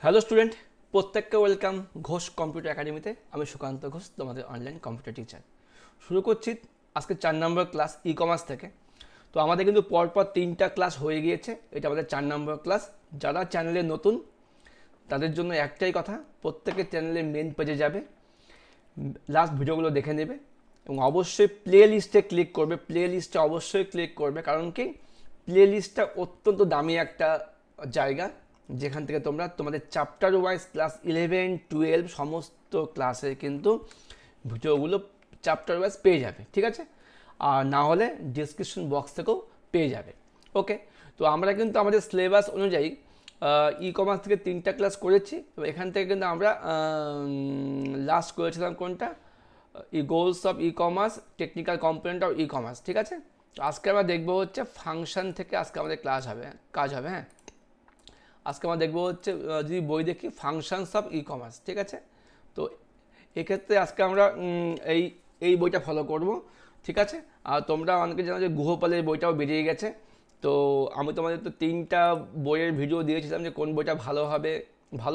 Hello student, প্রত্যেককে welcome Ghosh computer একাডেমিতে। আমি সুকান্ত ঘোষ, তোমাদের অনলাইন কম্পিউটার টিচার। শুরু করছি আজকে 4 নম্বর ক্লাস ই কমার্স থেকে। তো আমাদের কিন্তু পরপর 3টা ক্লাস হয়ে গিয়েছে, এটা আমাদের 4 নম্বর ক্লাস। যারা চ্যানেলে নতুন তাদের জন্য একটাই কথা, প্রত্যেকের চ্যানেলের মেন পেজে যাবে, লাস্ট ভিডিওগুলো দেখে নেবে এবং অবশ্যই প্লে লিস্টে ক্লিক করবে। প্লে লিস্টে অবশ্যই ক্লিক করবে, কারণ কি প্লে লিস্টটা অত্যন্ত দামি একটা জায়গা, যেখান থেকে তোমরা তোমাদের চ্যাপ্টার ওয়াইজ ক্লাস 11, 12 সমস্ত ক্লাসে কিন্তু ভিডিওগুলো চ্যাপ্টার ওয়াইজ পেয়ে যাবে, ঠিক আছে? আর না হলে ডিসক্রিপশন বক্স থেকেও পেয়ে যাবে। ওকে, তো আমরা কিন্তু আমাদের সিলেবাস অনুযায়ী ই কমার্স থেকে 3টা ক্লাস করেছি। তো এখান থেকে কিন্তু আমরা লাস্ট করেছিলাম কোনটা, goals of e commerce, technical component of e commerce, ঠিক আছে? তো আজকে আমরা দেখবো হচ্ছে ফাংশন থেকে আজকে আমাদের কাজ হবে। হ্যাঁ, আজকে আমরা দেখবো হচ্ছে যদি বই দেখি ফাংশনস অফ ই কমার্স, ঠিক আছে? তো এক্ষেত্রে আজকে আমরা এই এই বইটা ফলো করব, ঠিক আছে? আর তোমরা অনেকে জানো যে গুহপালের বইটাও বেরিয়ে গেছে। তো আমি তোমাদের তো 3টা বইয়ের ভিডিও দিয়েছিলাম যে কোন বইটা ভালো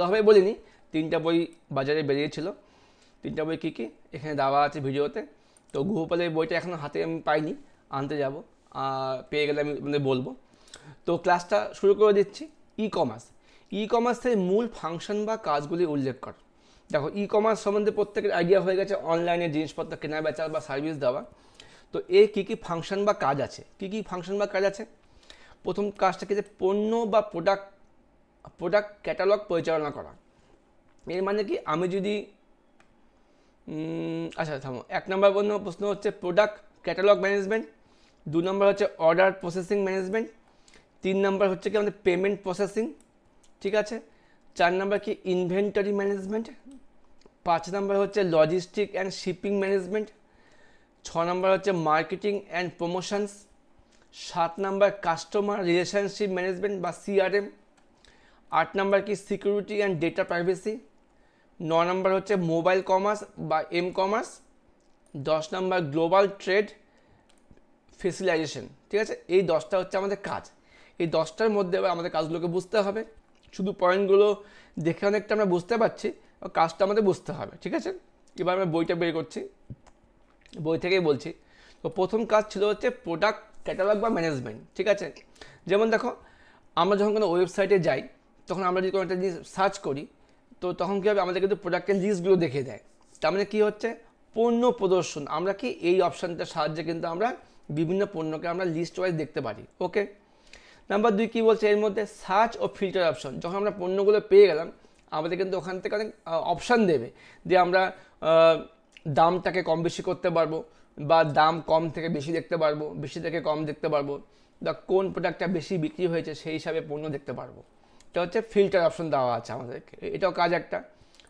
হবে বলিনি, 3টা বই বাজারে বেরিয়েছিল। 3টা বই কী কী এখানে দেওয়া আছে ভিডিওতে। তো গুহপালের বইটা এখনও হাতে আমি পাইনি, আনতে যাব, পেয়ে গেলে আমি বলবো। তো ক্লাসটা শুরু করে দিচ্ছি। ই কমার্সের মূল ফাংশন বা কাজগুলি উল্লেখ কর। দেখো, ই কমার্স সম্বন্ধে প্রত্যেকের আইডিয়া হয়ে গেছে, অনলাইনে জিনিসপত্র কেনা বেচা বা সার্ভিস দেওয়া। তো এর কী কী ফাংশন বা কাজ আছে, প্রথম কাজটা কি, যে পণ্য বা প্রোডাক্ট ক্যাটালগ পরিচালনা করা। এর মানে কি, আমি যদি আচ্ছা থামো, 1 নম্বর প্রশ্ন হচ্ছে প্রোডাক্ট ক্যাটালগ ম্যানেজমেন্ট, 2 নম্বর হচ্ছে অর্ডার প্রসেসিং ম্যানেজমেন্ট, 3 নম্বর হচ্ছে কি আমাদের পেমেন্ট প্রসেসিং, ঠিক আছে? 4 নম্বর কি ইনভেন্টরি ম্যানেজমেন্ট, 5 নম্বর হচ্ছে লজিস্টিক অ্যান্ড শিপিং ম্যানেজমেন্ট, 6 নম্বর হচ্ছে marketing and promotions, 7 number customer relationship management বা সিআরএম, 8 নম্বর কি সিকিউরিটি অ্যান্ড ডেটা প্রাইভেসি, 9 নম্বর হচ্ছে মোবাইল কমার্স বা এম কমার্স, 10 নম্বর গ্লোবাল ট্রেড ফেসিলাইজেশন, ঠিক আছে? এই 10টা হচ্ছে আমাদের কাজ। এই 10টার মধ্যে আমাদের কাজগুলোকে বুঝতে হবে। শুধু পয়েন্টগুলো দেখে অনেকটা আমরা বুঝতে পারছি, কাজটা আমাদের বুঝতে হবে, ঠিক আছে? এবার আমরা বইটা বের করছি, বই থেকেই বলছি। তো প্রথম কাজ ছিল হচ্ছে প্রোডাক্ট ক্যাটালগ বা ম্যানেজমেন্ট, ঠিক আছে? যেমন দেখো, আমরা যখন কোনো ওয়েবসাইটে যাই, তখন আমরা যদি কোনো একটা জিনিস সার্চ করি, তো তখন কী হবে, আমাদের কিন্তু প্রোডাক্টের লিস্টগুলো দেখিয়ে দেয়। তার মানে কী হচ্ছে, পণ্য প্রদর্শন। আমরা কি এই অপশানটার সাহায্যে কিন্তু আমরা বিভিন্ন পণ্যকে আমরা লিস্ট ওয়াইজ দেখতে পারি। ওকে, নাম্বার 2 কী বলছে, এর মধ্যে সার্চ ও ফিল্টার অপশন। যখন আমরা পণ্যগুলো পেয়ে গেলাম, আমাদের কিন্তু ওখান থেকে অনেক অপশান দেবে, যে আমরা দামটাকে কম বেশি করতে পারবো, বা দাম কম থেকে বেশি দেখতে পারবো, বেশি থেকে কম দেখতে পারবো, বা কোন প্রোডাক্টটা বেশি বিক্রি হয়েছে সেই হিসাবে পণ্য দেখতে পারবো। এটা হচ্ছে ফিল্টার অপশন দেওয়া আছে আমাদেরকে, এটাও কাজ একটা।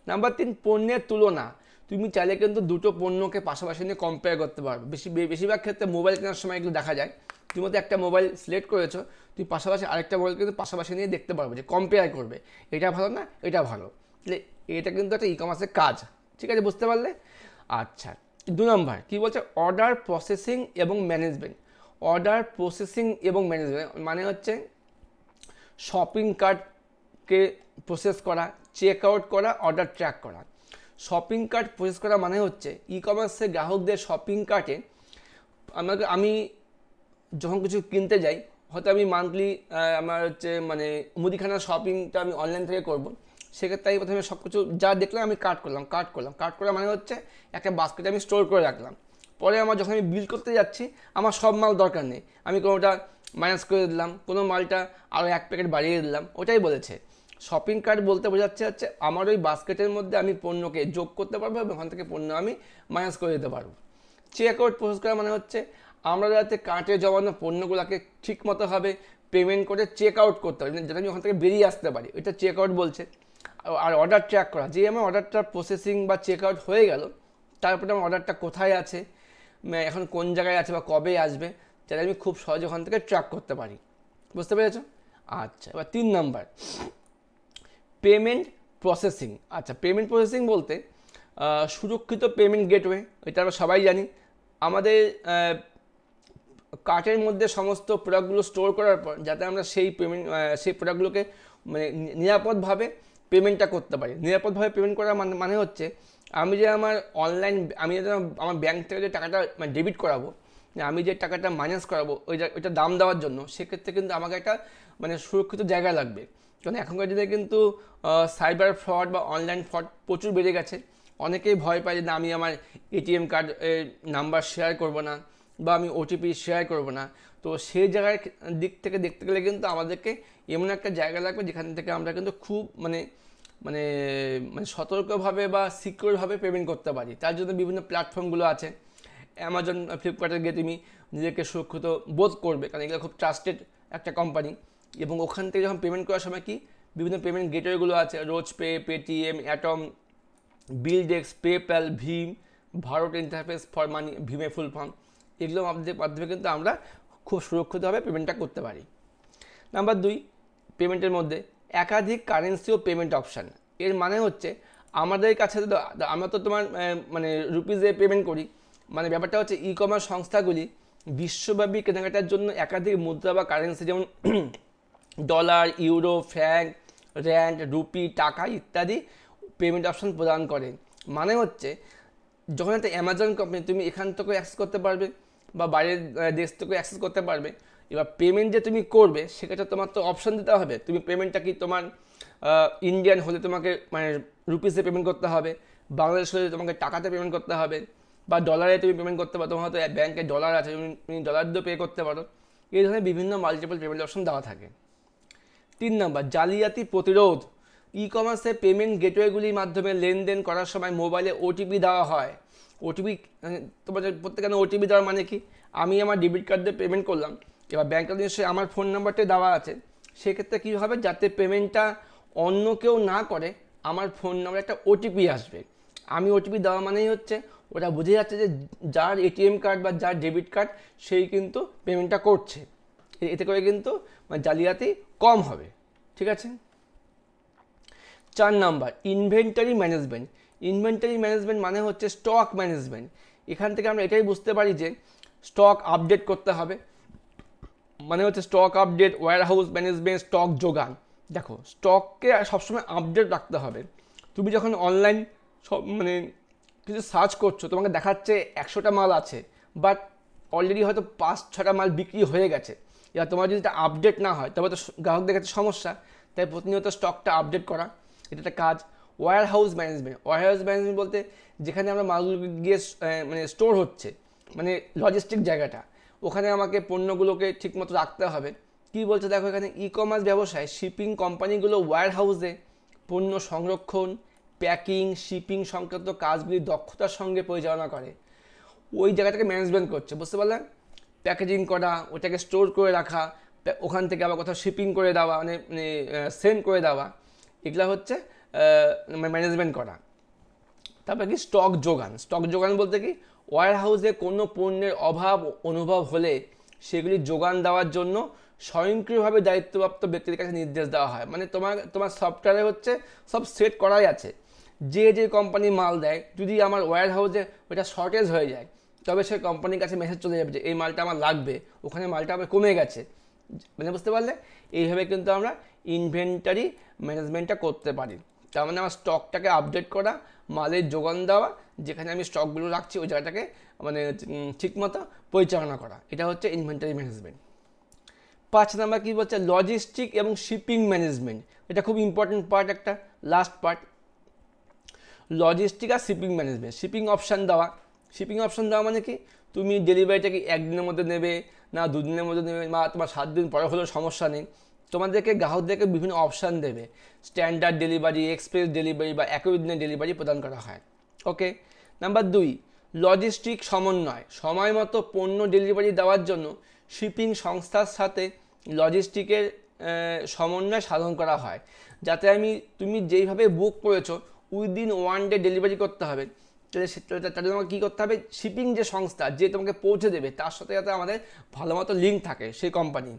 নাম্বার 3 পণ্যের তুলনা। তুমি চাইলে কিন্তু দুটো পণ্যকে পাশাপাশি নিয়ে কম্পেয়ার করতে পারবে। বেশিরভাগ ক্ষেত্রে মোবাইল কেনার সময় এগুলো দেখা যায়। তুমি মধ্যে একটা মোবাইল সিলেক্ট করেছো, তুমি পাশাপাশি আরেকটা মোবাইল কিন্তু পাশাপাশি নিয়ে দেখতে পারবে, যে কম্পেয়ার করবে, এটা ভালো না এটা ভালো। তাহলে এটা কিন্তু একটা ই কমার্সের কাজ, ঠিক আছে? বুঝতে পারলে? আচ্ছা, 2 নম্বর কী বলছে, অর্ডার প্রসেসিং এবং ম্যানেজমেন্ট। অর্ডার প্রসেসিং এবং ম্যানেজমেন্ট মানে হচ্ছে শপিং কার্টকে প্রসেস করা, চেক আউট করা, অর্ডার ট্র্যাক করা। শপিং কার্ট প্রসেস করা মানে হচ্ছে ই কমার্সে গ্রাহকদের শপিং কার্টে আমি যখন কিছু কিনতে যাই, হয়তো আমি মান্থলি আমার হচ্ছে মুদিখানার শপিংটা আমি অনলাইন থেকে করব। সেক্ষেত্রে আমি প্রথমে সব কিছু যা দেখলাম আমি কার্ট করা মানে হচ্ছে একটা বাস্কেটে আমি স্টোর করে রাখলাম। পরে আমার যখন আমি বিল করতে যাচ্ছি, আমার সব মাল দরকার নেই, আমি কোনোটা মাইনাস করে দিলাম, কোনো মালটা আরও 1 প্যাকেট বাড়িয়ে দিলাম। ওটাই বলেছে শপিং কার্ট বলতে বোঝাচ্ছে হচ্ছে আমার ওই বাস্কেটের মধ্যে আমি পণ্যকে যোগ করতে পারবো এবং ওখান থেকে পণ্য আমি মাইনাস করে দিতে পারবো। চেক আউট প্রসেস করা মানে হচ্ছে আমরা যাতে কার্টে জমানো পণ্যগুলোকে ঠিকমতোভাবে পেমেন্ট করে চেক আউট করতে পারি, যাতে আমি ওখান থেকে বেরিয়ে আসতে পারি, এটা চেক আউট বলছে। আর অর্ডার ট্র্যাক করা, যে আমার অর্ডারটা প্রসেসিং বা চেক আউট হয়ে গেল, তারপরে আমার অর্ডারটা কোথায় আছে, এখন কোন জায়গায় আছে বা কবে আসবে, যাতে আমি খুব সহজে ওখান থেকে ট্র্যাক করতে পারি। বুঝতে পেরেছো? আচ্ছা, এবার 3 নম্বর পেমেন্ট প্রসেসিং। আচ্ছা, পেমেন্ট প্রসেসিং বলতে সুরক্ষিত পেমেন্ট গেটওয়ে, এটা আমরা সবাই জানি। আমাদের কার্টের মধ্যে সমস্ত প্রোডাক্টগুলো স্টোর করার পর যাতে আমরা সেই প্রোডাক্টগুলোকে নিরাপদভাবে পেমেন্টটা করতে পারি। নিরাপদভাবে পেমেন্ট করার মানে হচ্ছে আমি যে আমার অনলাইন, আমি যে আমার ব্যাংক থেকে যে টাকাটা মানে ডেবিট করাবো, আমি যে টাকাটা মাইনাস করাবো ওইটা দাম দেওয়ার জন্য, সেক্ষেত্রে কিন্তু আমাকে একটা মানে সুরক্ষিত জায়গা লাগবে। কারণ এখনকার দিনে কিন্তু সাইবার ফ্রড বা অনলাইন ফ্রড প্রচুর বেড়ে গেছে। অনেকেই ভয় পায় যে না, আমি আমার এটিএম কার্ড নাম্বার শেয়ার করব না বা আমি ওটিপি শেয়ার করব না। তো সেই জায়গার দিক থেকে দেখতে গেলে কিন্তু আমাদেরকে এমন একটা জায়গা লাগবে যেখান থেকে আমরা কিন্তু খুব মানে মানে মানে সতর্কভাবে বা সিকিউরভাবে পেমেন্ট করতে পারি। তার জন্য বিভিন্ন প্ল্যাটফর্মগুলো আছে। অ্যামাজন, ফ্লিপকার্টে গিয়ে তুমি নিজেকে সুরক্ষিত বোধ করবে, কারণ এগুলো খুব ট্রাস্টেড একটা কোম্পানি। এবং ওখান থেকে যখন পেমেন্ট করার সময় কি বিভিন্ন পেমেন্ট গেটওয়েগুলো আছে, রোজপে, পেটিএম, অ্যাটম, বিলডেক্স, পেপ্যাল, ভীম, ভারত ইন্টারফেস ফর মানি, ভীমে ফুল ফর্ম, এগুলো মাধ্যমে কিন্তু আমরা খুব সুরক্ষিতভাবে পেমেন্টটা করতে পারি। নাম্বার 2, পেমেন্টের মধ্যে একাধিক কারেন্সি ও পেমেন্ট অপশান। এর মানে হচ্ছে আমাদের কাছে তো আমরা তো তোমার মানে রুপিজে পেমেন্ট করি, মানে ব্যাপারটা হচ্ছে ই কমার্স সংস্থাগুলি বিশ্বব্যাপী কেনাকাটার জন্য একাধিক মুদ্রা বা কারেন্সি, যেমন dollar, euro, franc, rand, rupee, টাকা ইত্যাদি পেমেন্ট অপশান প্রদান করে। মানে হচ্ছে যখন একটা অ্যামাজন কোম্পানি, তুমি এখান থেকেও অ্যাক্সেস করতে পারবে বা বাইরের দেশ থেকেও অ্যাক্সেস করতে পারবে। এবার পেমেন্ট যে তুমি করবে সেক্ষেত্রে তোমার তো অপশান দিতে হবে, তুমি পেমেন্টটা কি তোমার ইন্ডিয়ান হলে তোমাকে মানে রুপিসে পেমেন্ট করতে হবে, বাংলাদেশ হলে তোমাকে টাকাতে পেমেন্ট করতে হবে, বা ডলারে তুমি পেমেন্ট করতে পারো, তোমার হয়তো ব্যাংকে ডলার আছে, তুমি ডলার দিয়েও পে করতে পারো। এই ধরনের বিভিন্ন মাল্টিপল পেমেন্ট অপশন দেওয়া থাকে। 3 নম্বর, জালিয়াতি প্রতিরোধ। ই কমার্সে পেমেন্ট গেটওয়েগুলির মাধ্যমে লেনদেন করার সময় মোবাইলে ওটিপি দেওয়া হয়। ওটিপি, তোমাদের প্রত্যেকখানে ওটিপি দেওয়ার মানে কি, আমি আমার ডেবিট কার্ড দিয়ে পেমেন্ট করলাম, এবার ব্যাংকের নিশ্চয়ই আমার ফোন নাম্বারটা দেওয়া আছে, সেক্ষেত্রে কী হবে, যাতে পেমেন্টটা অন্য কেউ না করে আমার ফোন নাম্বারে একটা ওটিপি আসবে। আমি ওটিপি দেওয়া মানেই হচ্ছে ওটা বুঝে যাচ্ছে যে যার এটিএম কার্ড বা যার ডেবিট কার্ড সেই কিন্তু পেমেন্টটা করছে। এতে করে কিন্তু জালিয়াতি কম হবে। ঠিক আছে। 4 number, inventory management. Inventory management মানে হচ্ছে স্টক ম্যানেজমেন্ট। এখান থেকে আমরা এটাই বুঝতে পারি যে স্টক আপডেট করতে হবে, মানে হচ্ছে stock update, warehouse management, stock যোগান। দেখো, স্টককে সবসময় আপডেট রাখতে হবে। তুমি যখন অনলাইন সব মানে কিছু সার্চ করছো, তোমাকে দেখাচ্ছে 100টা মাল আছে, বাট অলরেডি হয়তো 5-6টা মাল বিক্রি হয়ে গেছে। এবার তোমার যদি এটা আপডেট না হয় তবে তো গ্রাহকদের কাছে সমস্যা। তাই প্রতিনিয়ত স্টকটা আপডেট করা, এটা একটা কাজ। Warehouse management. Warehouse management বলতে যেখানে আমরা মালগুলো গিয়ে মানে স্টোর হচ্ছে, মানে লজিস্টিক জায়গাটা, ওখানে আমাকে পণ্যগুলোকে ঠিকমতো রাখতে হবে। কি বলছে দেখো এখানে, ই কমার্স ব্যবসায় শিপিং কোম্পানিগুলো ওয়্যার হাউসে পণ্য সংরক্ষণ, প্যাকিং, শিপিং সংক্রান্ত কাজগুলি দক্ষতার সঙ্গে পরিচালনা করে। ওই জায়গাটাকে ম্যানেজমেন্ট করছে, বুঝতে পারলেন? প্যাকেজিং করা, ওটাকে স্টোর করে রাখা, ওখান থেকে আবার কোথাও শিপিং করে দেওয়া, মানে সেন্ড করে দেওয়া, এগুলো হচ্ছে ম্যানেজমেন্ট করা। তারপরে কি স্টক যোগান। স্টক যোগান বলতে কি, ওয়্যার হাউসে কোনো পণ্যের অভাব অনুভব হলে সেগুলি যোগান দেওয়ার জন্য স্বয়ংক্রিয়ভাবে দায়িত্বপ্রাপ্ত ব্যক্তির কাছে নির্দেশ দেওয়া হয়। মানে তোমার সফটওয়্যারে হচ্ছে সব সেট করাই আছে, যে কোম্পানি মাল দেয়, যদি আমার ওয়্যার হাউসে ওটা শর্টেজ হয়ে যায় তবে সেই কোম্পানির কাছে মেসেজ চলে যাবে যে এই মালটা আমার লাগবে, ওখানে মালটা আবার কমে গেছে। মানে বুঝতে পারলে, এইভাবে কিন্তু আমরা ইনভেন্টারি ম্যানেজমেন্টটা করতে পারি। তার মানে আমার স্টকটাকে আপডেট করা, মালের যোগান দেওয়া, যেখানে আমি স্টকগুলো রাখছি ওই জায়গাটাকে মানে ঠিকমতো পরিচালনা করা, এটা হচ্ছে ইনভেন্টারি ম্যানেজমেন্ট। 5 নাম্বার কী বলছে, লজিস্টিক এবং শিপিং ম্যানেজমেন্ট। এটা খুব ইম্পর্টেন্ট পার্ট, একটা লাস্ট পার্ট। লজিস্টিক আর শিপিং ম্যানেজমেন্ট। শিপিং অপশান দেওয়া। শিপিং অপশান দেওয়া মানে কি, তুমি ডেলিভারিটা কি 1 দিনের মধ্যে নেবে না 2 দিনের মধ্যে নেবে, বা তোমার 7 দিন পরে হলেও সমস্যা নেই। তোমাদেরকে গ্রাহকদেরকে বিভিন্ন অপশান দেবে, স্ট্যান্ডার্ড ডেলিভারি, এক্সপ্রেস ডেলিভারি বা একই দিনের ডেলিভারি প্রদান করা হয়। ওকে। নাম্বার 2, লজিস্টিক সমন্বয়। সময় মতো পণ্য ডেলিভারি দেওয়ার জন্য শিপিং সংস্থার সাথে লজিস্টিকের সমন্বয় সাধন করা হয়, যাতে তুমি যেইভাবে বুক করেছো উইদিন 1 ডে ডেলিভারি করতে হবে, তাহলে তোমাকে কী করতে হবে, শিপিং যে সংস্থা যে তোমাকে পৌঁছে দেবে তার সাথে যাতে আমাদের ভালো মতো লিঙ্ক থাকে সেই কোম্পানি।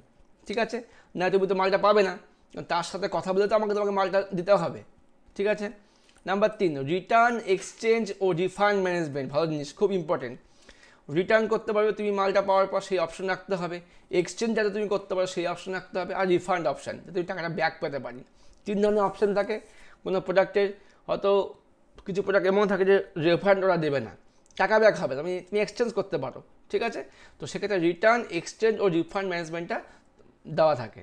ঠিক আছে, না তুমি তো মালটা পাবে না, তার সাথে কথা বলে তো তোমাকে মালটা দিতে হবে। ঠিক আছে। নাম্বার 3, রিটার্ন, এক্সচেঞ্জ ও রিফান্ড ম্যানেজমেন্ট। ভালো জিনিস, খুব ইম্পর্টেন্ট। রিটার্ন করতে পারবে তুমি মালটা পাওয়ার পর, সেই অপশন রাখতে হবে। এক্সচেঞ্জ যাতে তুমি করতে পারো সেই অপশন রাখতে হবে, আর রিফান্ড অপশান যাতে তুমি টাকাটা ব্যাক পেতে পারি। 3 ধরনের অপশান থাকে। কোনো প্রোডাক্টের হয়তো কিছু প্রোডাক্ট এমন থাকে যে রিফান্ড ওরা দেবে না, টাকা ব্যাক হবে, তুমি এক্সচেঞ্জ করতে পারো, ঠিক আছে। তো সেক্ষেত্রে রিটার্ন, এক্সচেঞ্জ ও রিফান্ড ম্যানেজমেন্টটা দেওয়া থাকে।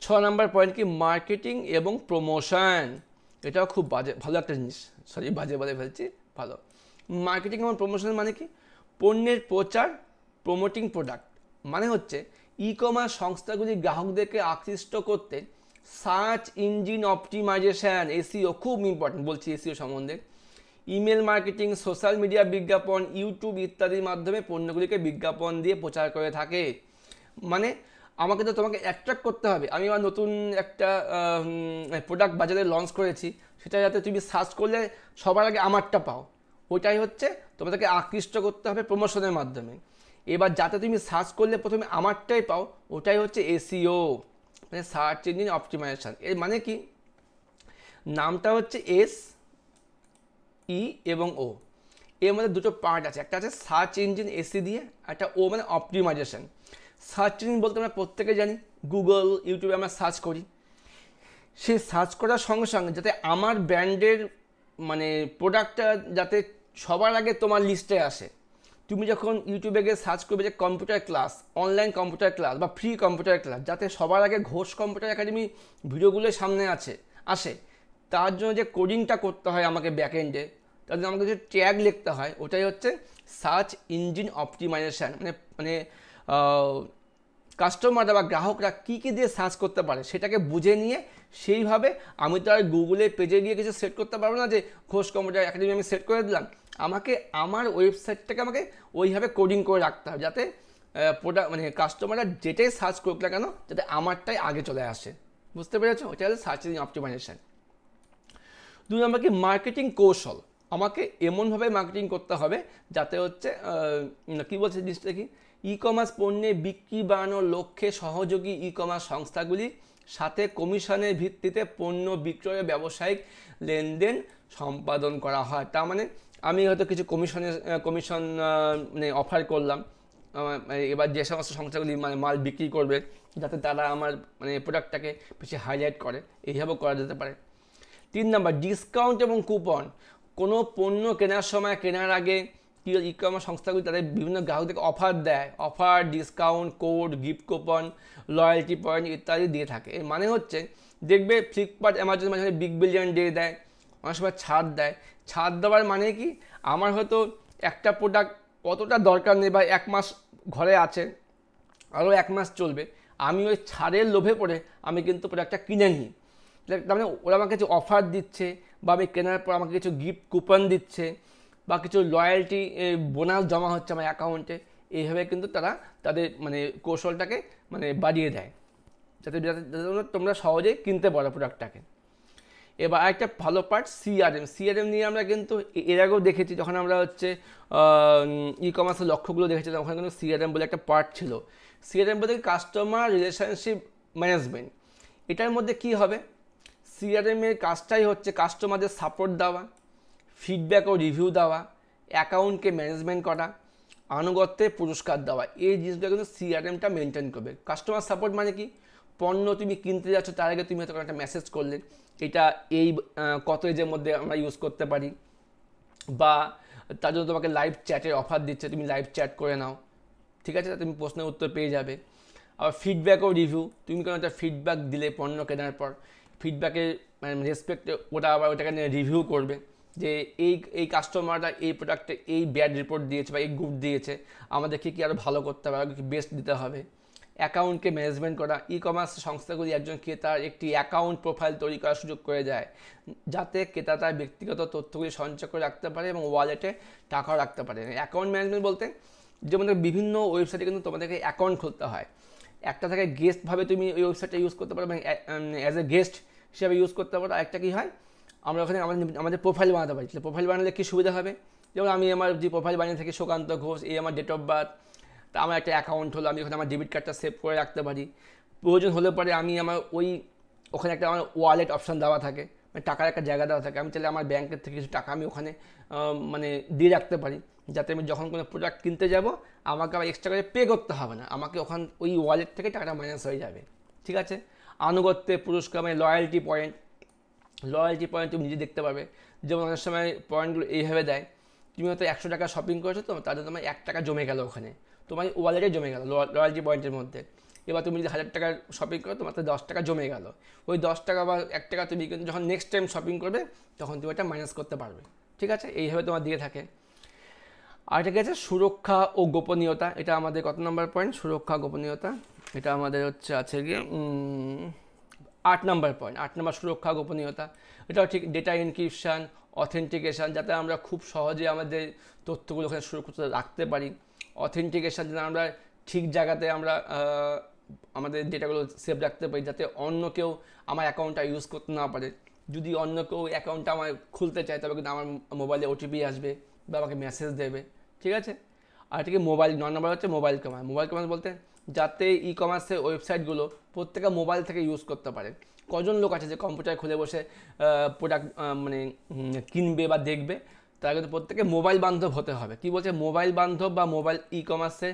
6 নম্বর পয়েন্ট কি মার্কেটিং এবং প্রমোশন। এটাও খুব ভালো একটা জিনিস, বাজে বলে ফেলছি, ভালো। মার্কেটিং এবং প্রমোশন মানে কি? পণ্যের প্রচার, প্রমোটিং প্রোডাক্ট, মানে হচ্ছে ই কমার্স সংস্থাগুলি গ্রাহকদেরকে আকৃষ্ট করতে সার্চ ইঞ্জিন অপটিমাইজেশন, এসইও খুব ইম্পর্টেন্ট, বলছি এসইও সম্বন্ধে, ইমেল মার্কেটিং, সোশ্যাল মিডিয়া বিজ্ঞাপন, ইউটিউব ইত্যাদির মাধ্যমে পণ্যগুলিকে বিজ্ঞাপন দিয়ে প্রচার করে থাকে। মানে আমাকে তো তোমাকে অ্যাট্রাক্ট করতে হবে, আমি আমার নতুন একটা প্রোডাক্ট বাজারে লঞ্চ করেছি, সেটা যাতে তুমি সার্চ করলে সবার আগে আমারটা পাও, ওইটাই হচ্ছে তোমাদেরকে আকৃষ্ট করতে হবে প্রমোশনের মাধ্যমে। এবার যাতে তুমি সার্চ করলে প্রথমে আমারটাই পাও, ওটাই হচ্ছে এসইও, মানে সার্চ ইঞ্জিন অপটিমাইজেশন। এর মানে কি? নামটা হচ্ছে এস ই এবং ও, এর মধ্যে দুটো পার্ট আছে, একটা আছে সার্চ ইঞ্জিন এসি দিয়ে, একটা ও মানে অপটিমাইজেশন। সার্চ ইঞ্জিন বলতে আমরা প্রত্যেকে জানি গুগল, ইউটিউবে আমরা সার্চ করি, সেই সার্চ করার সঙ্গে সঙ্গে যাতে আমার ব্র্যান্ডের মানে প্রোডাক্টটা যাতে সবার আগে তোমার লিস্টে আসে। তুমি যখন ইউটিউবে গিয়ে সার্চ করবে যে computer class, online computer class বা ফ্রি কম্পিউটার ক্লাস, যাতে সবার আগে ঘোষ কম্পিউটার একাডেমি ভিডিওগুলো সামনে আসে, তার জন্য যে কোডিংটা করতে হয় আমাকে ব্যাকএন্ডে, তার জন্য আমাকে যে ট্যাগ লিখতে হয়, ওটাই হচ্ছে সার্চ ইঞ্জিন অপটিমাইজেশন। মানে কাস্টমাররা বা গ্রাহকরা কী কী দিয়ে সার্চ করতে পারে সেটাকে বুঝে নিয়ে সেইভাবে, আমি তো আর গুগলের পেজে গিয়ে কিছু সেট করতে পারবো না যে ঘোষ কম্পিউটার একাডেমি আমি সেট করে দিলাম, আমাকে আমার ওয়েবসাইটটাকে আমাকে ওইভাবে কোডিং করে রাখতে হবে যাতে প্রোডাক্ট মানে কাস্টমাররা যেটাই সার্চ করুক না কেন যাতে আমারটাই আগে চলে আসে। বুঝতে পেরেছো? ওইটা হচ্ছে সার্চ ইঞ্জিন অপটিমাইজেশন। 2 নম্বর কি মার্কেটিং কৌশল, আমাকে এমনভাবে মার্কেটিং করতে হবে যাতে হচ্ছে কী বলছে জিনিসটা কি, ই কমার্স পণ্যে বিক্রি বাড়ানোর লক্ষ্যে সহযোগী ই কমার্স সংস্থাগুলির সাথে কমিশনের ভিত্তিতে পণ্য বিক্রয়ের ব্যবসায়িক লেনদেন সম্পাদন করা হয়। তার মানে আমি হয়তো কিছু কমিশন মানে অফার করলাম, এবার যে সমস্ত সংস্থাগুলি মানে মাল বিক্রি করবে যাতে তারা আমার মানে প্রোডাক্টটাকে বেশি হাইলাইট করে, এইভাবেও করা যেতে পারে। 3 নম্বর ডিসকাউন্ট এবং কুপন, কোনো পণ্য কেনার সময়, কেনার আগে ই কমার্স সংস্থাগুলি তাদের বিভিন্ন গ্রাহকদেরকে অফার দেয়, offer, discount, code, gift coupon, loyalty point ইত্যাদি দিয়ে থাকে। এর মানে হচ্ছে দেখবে ফ্লিপকার্ট, অ্যামাজন মাঝে বিগ বিলিয়ন ডে দেয়, অনেক সময় ছাড় দেয়। ছাড় দেওয়ার মানে কি, আমার হয়তো একটা প্রোডাক্ট অতটা দরকার নেই বা 1 মাস ঘরে আছে, আরও 1 মাস চলবে, আমি ওই ছাড়ের লোভে পড়ে আমি কিন্তু প্রোডাক্টটা কিনে নিই। তার মানে ওরা আমাকে কিছু অফার দিচ্ছে বা আমি কেনার পর আমাকে কিছু গিফট কুপন দিচ্ছে বা কিছু লয়্যালটি বোনাস জমা হচ্ছে আমার অ্যাকাউন্টে, এইভাবে কিন্তু তারা তাদের মানে কৌশলটাকে মানে বাড়িয়ে দেয় যাতে তোমরা সহজেই কিনতে পারো প্রোডাক্টটাকে। এবার আরেকটা ভালো পার্ট সিআরএম নিয়ে আমরা কিন্তু এর আগেও দেখেছি, যখন আমরা হচ্ছে ই কমার্সের লক্ষ্যগুলো দেখেছি তখন কিন্তু সিআরএম বলে একটা পার্ট ছিল। সিআরএম বলতে কাস্টমার রিলেশনশিপ ম্যানেজমেন্ট। এটার মধ্যে কি হবে, সিআরএমের কাজটাই হচ্ছে কাস্টমারদের সাপোর্ট দেওয়া, ফিডব্যাক ও রিভিউ দেওয়া, অ্যাকাউন্টকে ম্যানেজমেন্ট করা, আনুগত্যের পুরস্কার দেওয়া, এই জিনিসগুলো কিন্তু সিআরএমটা মেনটেন করবে। কাস্টমার সাপোর্ট মানে কি, পণ্য তুমি কিনতে যাচ্ছ তার আগে তুমি হয়তো একটা মেসেজ করলে এটা এই কত এজের মধ্যে আমরা ইউজ করতে পারি, বা তার জন্য তোমাকে লাইভ চ্যাটের অফার দিচ্ছে, তুমি লাইভ চ্যাট করে নাও, ঠিক আছে, তুমি প্রশ্নের উত্তর পেয়ে যাবে। আবার ফিডব্যাক ও রিভিউ, তুমি কোনো একটা ফিডব্যাক দিলে পণ্য কেনার পর, ফিডব্যাকের মানে রেসপেক্টে ওটা আবার ওটাকে নিয়ে রিভিউ করবে যে এই কাস্টমাররা এই প্রোডাক্টে এই ব্যাড রিপোর্ট দিয়েছে বা এই গুড দিয়েছে, আমাদেরকে কি আরও ভালো করতে হবে, আরও কি বেস্ট দিতে হবে। অ্যাকাউন্টকে ম্যানেজমেন্ট করা, ই কমার্স সংস্থাগুলি একজন ক্রেতার একটি অ্যাকাউন্ট প্রোফাইল তৈরি করার সুযোগ করে দেয় যাতে ক্রেতা তার ব্যক্তিগত তথ্যগুলি সঞ্চয় করে রাখতে পারে এবং ওয়ালেটে টাকাও রাখতে পারে। অ্যাকাউন্ট ম্যানেজমেন্ট বলতে যেমন বিভিন্ন ওয়েবসাইটে কিন্তু তোমাদেরকে অ্যাকাউন্ট খুলতে হয়, একটা থেকে গেস্টভাবে তুমি ওই ওয়েবসাইটটা ইউজ করতে পারো, মানে অ্যাজ এ গেস্ট হিসাবে ইউজ করতে পারো। আরেকটা কী হয়, আমরা ওখানে আমাদের প্রোফাইল বানাতে পারি। প্রোফাইল বানালে কী সুবিধা হবে, যেমন আমি আমার যে প্রোফাইল বানিয়ে থাকি সুকান্ত ঘোষ, এই আমার ডেট অফ বার্থ, তা আমার একটা অ্যাকাউন্ট হলো, আমি ওখানে আমার ডেবিট কার্ডটা সেভ করে রাখতে পারি। প্রয়োজন হলে পরে আমি আমার ওখানে একটা আমার ওয়ালেট অপশান দেওয়া থাকে, মানে টাকার একটা জায়গা দেওয়া থাকে, আমি চাইলে আমার ব্যাংকের থেকে কিছু টাকা আমি ওখানে মানে দিয়ে রাখতে পারি যাতে আমি যখন কোনো প্রোডাক্ট কিনতে যাব আমাকে আবার এক্সট্রা করে পে করতে হবে না, আমাকে ওই ওয়ালেট থেকে টাকাটা মাইনাস হয়ে যাবে, ঠিক আছে। আনুগত্যে পুরস্কার মানে লয়্যালটি পয়েন্ট, লয়্যালটি পয়েন্ট তুমি নিজে দেখতে পাবে। যেমন অনেক সময় পয়েন্টগুলো এইভাবে দেয়, তুমি হয়তো 100 টাকা শপিং করেছো, তো তার জন্য তোমার 1 টাকা জমে গেল, ওখানে তোমার ওয়ালেটে জমে গেল লয়্যালটি পয়েন্টের মধ্যে। এবার তুমি যদি 1000 টাকার শপিং করো, তোমার তো 10 টাকা জমে গেল। ওই 10 টাকা বা 1 টাকা তুমি কিন্তু যখন নেক্সট টাইম শপিং করবে, তখন তুমি এটা মাইনাস করতে পারবে। ঠিক আছে, এইভাবে তোমার দিয়ে থাকে। আর এটা কি আছে, সুরক্ষা ও গোপনীয়তা। এটা আমাদের কত নম্বর পয়েন্ট, সুরক্ষা গোপনীয়তা। এটা আমাদের হচ্ছে আছে গিয়ে 8 নম্বর পয়েন্ট, 8 নম্বর সুরক্ষা গোপনীয়তা। এটাও ঠিক, ডেটা এনক্রিপশান, অথেন্টিকেশান, যাতে আমরা খুব সহজে আমাদের তথ্যগুলো ওখানে সুরক্ষিত রাখতে পারি। অথেন্টিকেশান, যাতে আমরা ঠিক জায়গাতে আমরা আমাদের ডেটাগুলো সেভ রাখতে পারি, যাতে অন্য কেউ আমার অ্যাকাউন্টটা ইউজ করতে না পারে। যদি অন্য কেউ অ্যাকাউন্টটা আমার খুলতে চায়, তবে কিন্তু আমার মোবাইলে ওটিপি আসবে বা আমাকে মেসেজ দেবে। ঠিক আছে, আর এটাকে মোবাইল 9 নম্বর হচ্ছে মোবাইল কমার্স। মোবাইল কমার্স বলতে যাতে ই কমার্সের ওয়েবসাইটগুলো প্রত্যেকে মোবাইল থেকে ইউজ করতে পারে। কজন লোক আছে যে কম্পিউটার খুলে বসে প্রোডাক্ট মানে কিনবে বা দেখবে, তারা কিন্তু প্রত্যেকে মোবাইল বান্ধব হতে হবে। কি বলছে, মোবাইল বান্ধব বা মোবাইল ই কমার্সে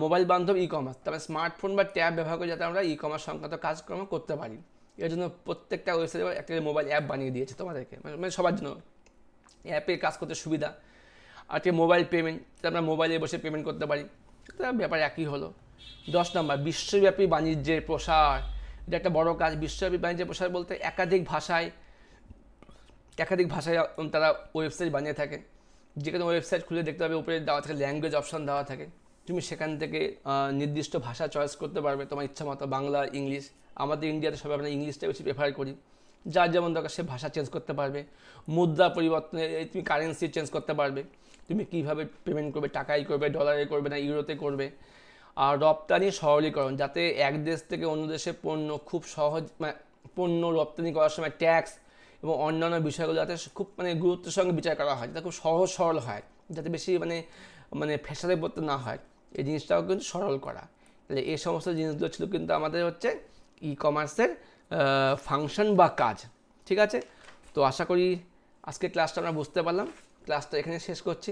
মোবাইল বান্ধব ই কমার্স, তারপরে স্মার্টফোন বা ট্যাব ব্যবহার করে যাতে আমরা ই কমার্স সংক্রান্ত কাজকর্ম করতে পারি। এর জন্য প্রত্যেকটা ওয়েবসাইটে একটা মোবাইল অ্যাপ বানিয়ে দিয়েছে তোমাদেরকে, মানে সবার জন্য অ্যাপে কাজ করতে সুবিধা। আর কি মোবাইল পেমেন্ট, আমরা মোবাইলে বসে পেমেন্ট করতে পারি, তার ব্যাপার একই হলো। 10 নম্বর বিশ্বব্যাপী বাণিজ্যের প্রসার। এটা একটা বড় কাজ। বিশ্বব্যাপী বাণিজ্যের প্রসার বলতে একাধিক ভাষায় তারা ওয়েবসাইট বানিয়ে থাকে। যে কোনো ওয়েবসাইট খুলে দেখতে পাবে উপরে দেওয়া থাকে ল্যাঙ্গুয়েজ অপশন দেওয়া থাকে, তুমি সেখান থেকে নির্দিষ্ট ভাষা চয়েস করতে পারবে তোমার ইচ্ছা মতো, বাংলা, ইংলিশ। আমাদের ইন্ডিয়াতে সবাই আমরা ইংলিশটা বেশি প্রেফার করি, যার যেমন দরকার সে ভাষা চেঞ্জ করতে পারবে। মুদ্রা পরিবর্তনে তুমি কারেন্সি চেঞ্জ করতে পারবে, তুমি কীভাবে পেমেন্ট করবে, টাকায় করবে, ডলারে করবে না ইউরোতে করবে। আর রপ্তানি সরলীকরণ, যাতে এক দেশ থেকে অন্য দেশে পণ্য খুব সহজ, মানে পণ্য রপ্তানি করার সময় ট্যাক্স এবং অন্যান্য বিষয়গুলো যাতে খুব গুরুত্বের সঙ্গে বিচার করা হয়, যাতে খুব সহজ সরল হয়, যাতে বেশি ফ্যাসাদে পড়তে না হয়, এই জিনিসটাও কিন্তু সরল করা। তাহলে এই সমস্ত জিনিসগুলো ছিল কিন্তু আমাদের হচ্ছে ই কমার্সের ফাংশন বা কাজ। ঠিক আছে, তো আশা করি আজকে ক্লাসটা আমরা বুঝতে পারলাম। ক্লাসটা এখানে শেষ করছি,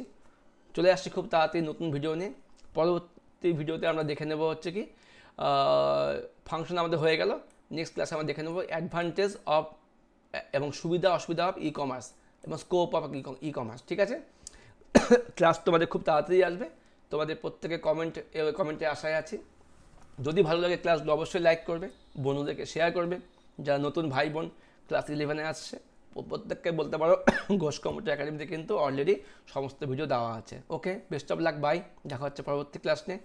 চলে আসছি খুব তাড়াতাড়ি নতুন ভিডিও নিয়ে। পরবর্তী ভিডিওতে আমরা দেখে নেব হচ্ছে কি ফাংশন আমাদের হয়ে গেল। নেক্সট ক্লাসে আমরা দেখে নেব অ্যাডভান্টেজ অফ এবং সুবিধা অসুবিধা অফ ই কমার্স এবং স্কোপ অফ ই কমার্স। ঠিক আছে, ক্লাস তোমাদের খুব তাড়াতাড়ি আসবে, তোমাদের প্রত্যেকে কমেন্টে আশায় আছি। যদি ভালো লাগে ক্লাসগুলো অবশ্যই লাইক করবে, বন্ধুদেরকে শেয়ার করবে। যারা নতুন ভাই বোন ক্লাস 11-এ আসছে, প্রত্যেককে বলতে পারো ঘোষ কম্পিউটার একাডেমিতে কিন্তু অলরেডি সমস্ত ভিডিও দেওয়া আছে। ওকে, বেস্ট অফ লাক, বাই, দেখা হচ্ছে পরবর্তী ক্লাস নিয়ে।